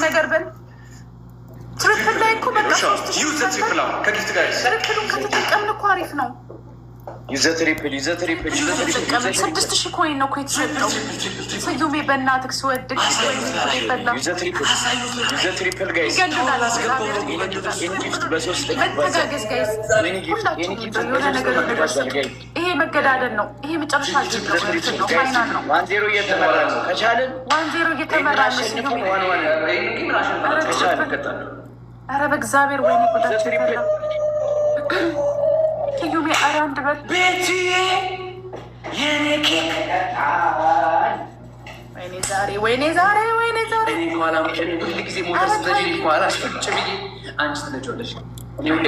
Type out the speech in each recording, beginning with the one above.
ነገር በል ትሪፕል ላይ እኮ በቃ ትሪፕሉን ከተጠቀምን እኮ አሪፍ ነው። ትሪፕል 6000 ኮይን ነው እኮ የተሰጠው። ስዩሜ በእናትህ ስወድቅ መተጋገዝ ጋይስ፣ ሁላችሁም የሆነ ነገር ይሄ መገዳደል ነው። ይሄ መጨረሻ ነው፣ ፋይናል ነው። 1-0 እየተመራ ነው። ከቻልን 1-0 እየተመራ ነው። ስዩሜ ኧረ በእግዚአብሔር ወይኔ ጉዳችን ስዩሜ ኧረ አንድ በል ቤትዬ የኔ ኬክ ወይኔ ዛሬ ሁል ጊዜ ሞተር ስትነጂ ከኋላ ቁጭ ብዬ አንቺ ትነጂዋለሽ። እኔ ሁሌ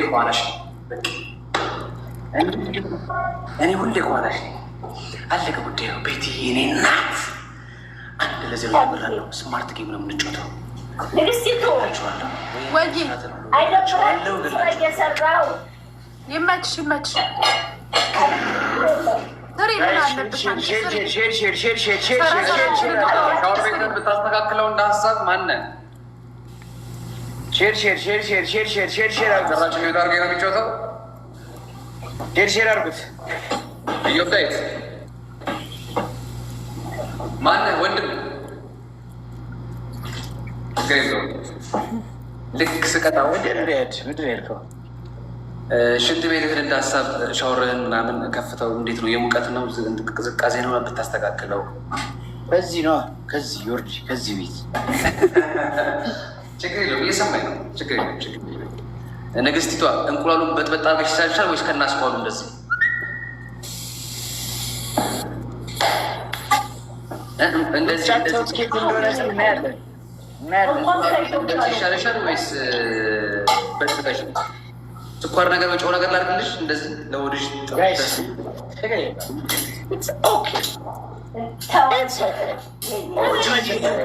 ከኋላሽ አለቀ ጉዳዩ። ቤትዬ የኔ እናት አንድ ለዜሮ ያበራለሁ። ስማርት ጌም ነው የምንጫወተው። ንግስቲቱ ወይ አይደብረው እየሰራው ይመችሽ ትሪ ምን አለብሽ? ሻወር ቤትን ብታስተካክለው እንደ ሀሳብ ማነህ ራችን ቤት አድርገህ ነው የሚጫወተው። ሼር አድርጉት። እዮዳይት ማነህ ወንድም ልክ ስቀጣ ሽንት ቤትህን እንደ ሀሳብ ሻወርህን ምናምን ከፍተው እንዴት ነው የሙቀት ነው ቅዝቃዜ ነው ብታስተካክለው። በዚህ ነው ከዚህ ዮርጂ ከዚህ ቤት ችግር የለውም። እየሰማኝ ነው። ችግር የለውም። ንግስቲቷ እንቁላሉን በጥበጣ አድርገሽ ይሻልሻል ወይስ ከናስኳሉ እንደዚህ እንደዚህ ይሻልሻል ወይስ በጥበሽ ስኳር ነገር በጨው ነገር ላድርግልሽ? እንደዚህ ለወድሽ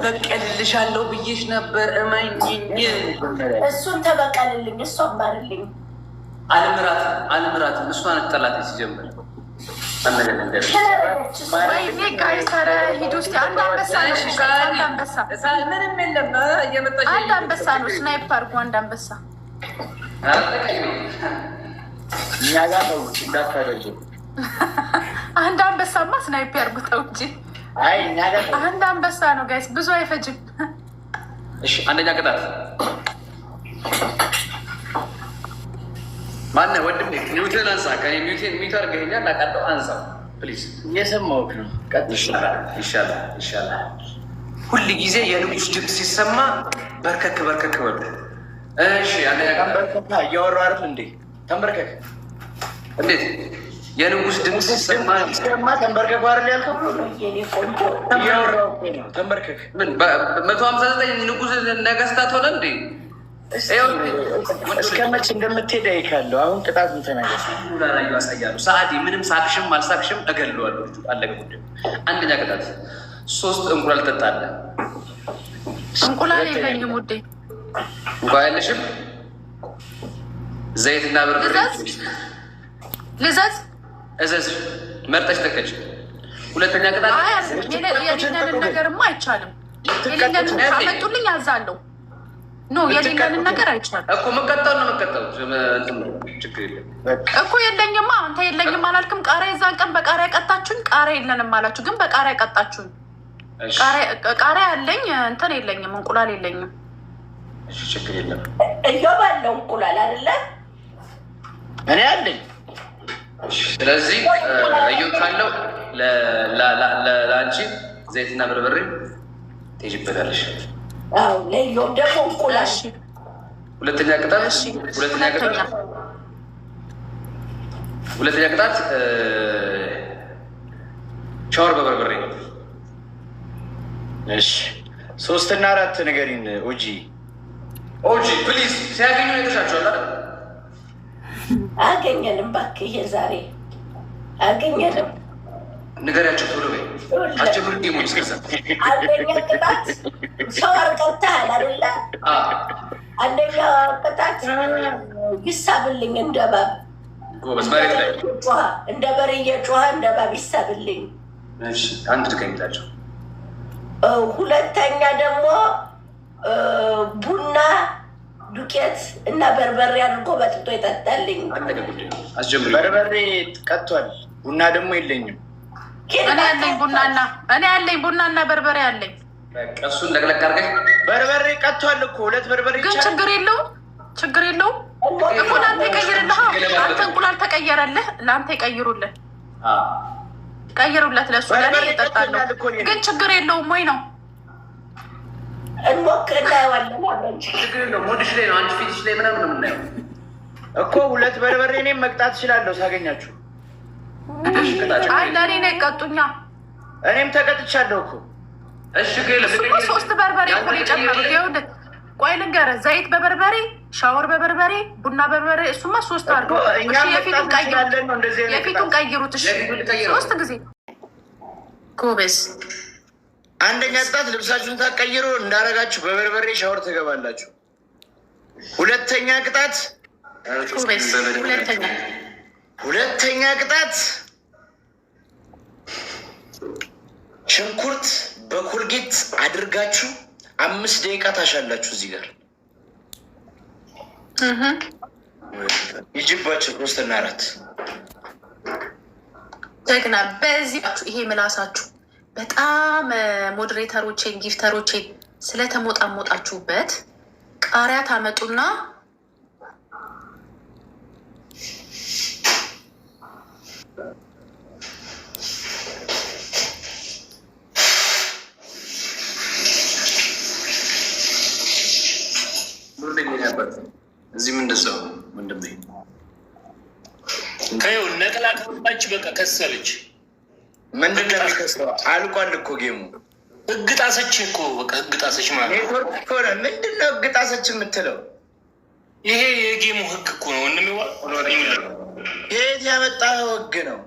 በቀልልሻለሁ ብዬሽ ነበር። እመኝኝ። እሱን ተበቀልልኝ፣ እሷን ባርልኝ። አልምራትም። እሷን ጠላት ሲጀምር አንድ አንበሳ ነው። ስናይፕ አድርጎ አንድ አንበሳ እኛ ጋር ነው እንዳታደርጉ። አንድ አንበሳማ ስናይፕ ያርጉተው እንጂ አንድ አንበሳ ነው ጋይስ፣ ብዙ አይፈጅም። እሺ አንደኛ ቅጣት ማነው? ወንድሜ ሚውትን አንሳ። ከኔ ሚውት አድርገኸኛል አውቃለሁ። አንሳው ፕሊዝ። እየሰማሁህ ነው። ይሻላል። ሁል ጊዜ የንጉስ ድምፅ ሲሰማ በርከክ በሉ። እሺ አንደኛ ተንበርከክ። እያወራሁ አይደል እንዴ? ተንበርከክ። እንዴት የንጉስ ድምፅ ሲሰማ ተንበርከክ አይደል ያልከው? እያወራሁ ነው። ተንበርከክ። ምን 159 ንጉስ ነገስታት ሆነ እንዴ? እስከ መች እንደምትሄድ አይካለሁ። አሁን ቅጣት ተናገር። ላዩ ያሳያሉ። ሰዓዲ ምንም ሳቅሽም አልሳቅሽም እገለዋለሁ። አለቀ ጉዳዩ። አንደኛ ቅጣት 3 እንቁላል ጠጣለህ። እንቁላል የለኝም ውዴ። እንቁላል የለሽም? ዘይትና በርበሬ ልዘዝ እዘዝ። መርጠሽ ጠቀች። ሁለተኛ ቅጣት የሌለንን ነገርማ አይቻልም። የሌለንን ካመጡልኝ አዛለሁ። ኖ የሌለንን ነገር አይቻልም እኮ። መቀጣው ነው መቀጣው። ችግር የለም እኮ። የለኝማ። አንተ የለኝም አላልክም? ቃሪያ የዛን ቀን በቃሪያ ቀጣችሁኝ። ቃሪያ የለንም አላችሁ፣ ግን በቃሪያ ቀጣችሁኝ። ቃሪያ ያለኝ እንትን የለኝም፣ እንቁላል የለኝም። ችግር የለም። እየባለው እንቁላል አይደለ እኔ አለኝ። ስለዚህ እዩ ካለው ለአንቺ ዘይትና በርበሬ ትሄጂበታለሽ። አዎ ለዮም ደግሞ እንቁላል። ሁለተኛ ቅጣት ሻወር በበርበሬ። እሺ 3 እና 4 ንገሪን። ኦጂ ፕሊዝ። ሲያገኙ የተሻቸዋል አይደል? አገኘንም እባክህ። የዛሬ አገኘንም። ንገሪያቸው ቶሎ በይ። አስጀምር ጌሞች እስከዛ አንደኛ ቅጣት ሻወር ቀጥተሃል አይደለ? አንደኛ ቅጣት ይሳብልኝ እንደ እባብ። ጎበዝ። መሬት ላይ እንደ በሬ እየጮኸ እንደ እባብ ይሳብልኝ። አንድ ድገሚላቸው። ሁለተኛ ደግሞ ቡና ዱቄት እና በርበሬ አድርጎ በጥጦ ይጠጣልኝ። በርበሬ ቀጥቷል፣ ቡና ደግሞ የለኝም። እኔ ያለኝ ቡናና በርበሬ አለኝ። እሱን ለቅለቅ አድርገሽ በርበሬ ቀጥቷል እኮ 2 በርበሬ ግን ችግር የለውም እኮ ለአንተ ይቀይርልህ። አንተ እንቁላል ተቀየረልህ፣ ለአንተ ይቀይሩልህ። ቀይሩለት፣ ለእሱ ለእኔ እጠጣለሁ። ግን ችግር የለውም ወይ ነው እንሞክር እናየዋለን። ችግር የለውም። ሞድሽ ላይ ነው፣ አንቺ ፊትሽ ላይ ምናምን ነው የምናየው እኮ 2 በርበሬ እኔም መቅጣት እችላለሁ ሳገኛችሁ። ለእኔ ነው ይቀጡኛ። እኔም ተቀጥቻለሁ እኮ። እሺ 3 በርበሬ እኮ ነው የጨመሩት። ይኸውልህ ቆይ ልንገርህ፣ ዘይት በበርበሬ፣ ሻወር በበርበሬ፣ ቡና በበርበሬ፣ እሱማ 3 አድርገው። የፊቱን ቀይሩት። እሺ 3 ጊዜ ጎበዝ። አንደኛ ቅጣት ልብሳችሁን ታቀይሩ እንዳረጋችሁ በበርበሬ ሻወር ትገባላችሁ። ሁለተኛ ቅጣት ሁለተኛ ቅጣት ሽንኩርት በኮልጌት አድርጋችሁ 5 ደቂቃ ታሻላችሁ። እዚህ ጋር ይጅባችሁ 3 እና 4 ጀግና። በዚህ ይሄ ምላሳችሁ በጣም ሞዴሬተሮቼን ጊፍተሮቼን ስለተሞጣሞጣችሁበት ቃሪያ ታመጡና እዚህም እንደዛው ወንድሜ ከይው ነቅላ ከወጣች በቃ ከሰለች። ምንድን ነው የሚከስረው? አልቋል እኮ ጌሙ። ህግ ጣሰች እኮ በቃ ህግ ጣሰች ማለት ኔትወርክ እኮ ነው። ምንድን ነው ህግ ጣሰች የምትለው? ይሄ የጌሙ ህግ እኮ ነው ወንድሜ። የት ያመጣኸው ህግ ነው?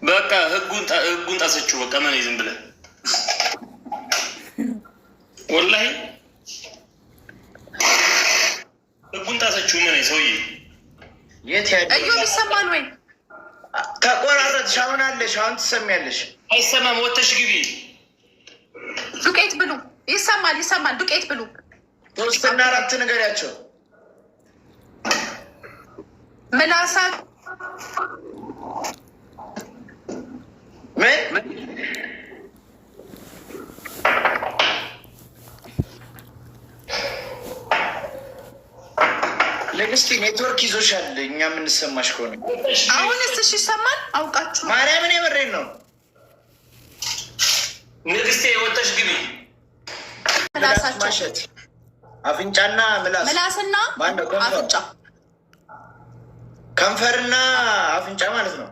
በቃ ህጉን ጣሰችው። በቃ ምን ዝም ብለህ ወላሂ ህጉን ጣሰችው። ምን ሰውዬ የት ያለ እዩ ይሰማል ወይ? ተቆራረጥሽ። አሁን አለሽ፣ አሁን ትሰሚያለሽ። አይሰማም። ወተሽ ግቢ። ዱቄት ብሉ። ይሰማል። ዱቄት ብሉ። 3 እና 4 ንገሪያቸው። ምላሳ ምን ንግስቲ ኔትወርክ ይዞሻል። እኛ የምንሰማሽ ከሆነ አሁንስ እሺ ይሰማል። አውቃችሁ ማርያምን የምሬን ነው። ንግስቴ ወተሽ ግቢ። ምላሳቸው አፍንጫና ምላስና አፍንጫ ከንፈርና አፍንጫ ማለት ነው።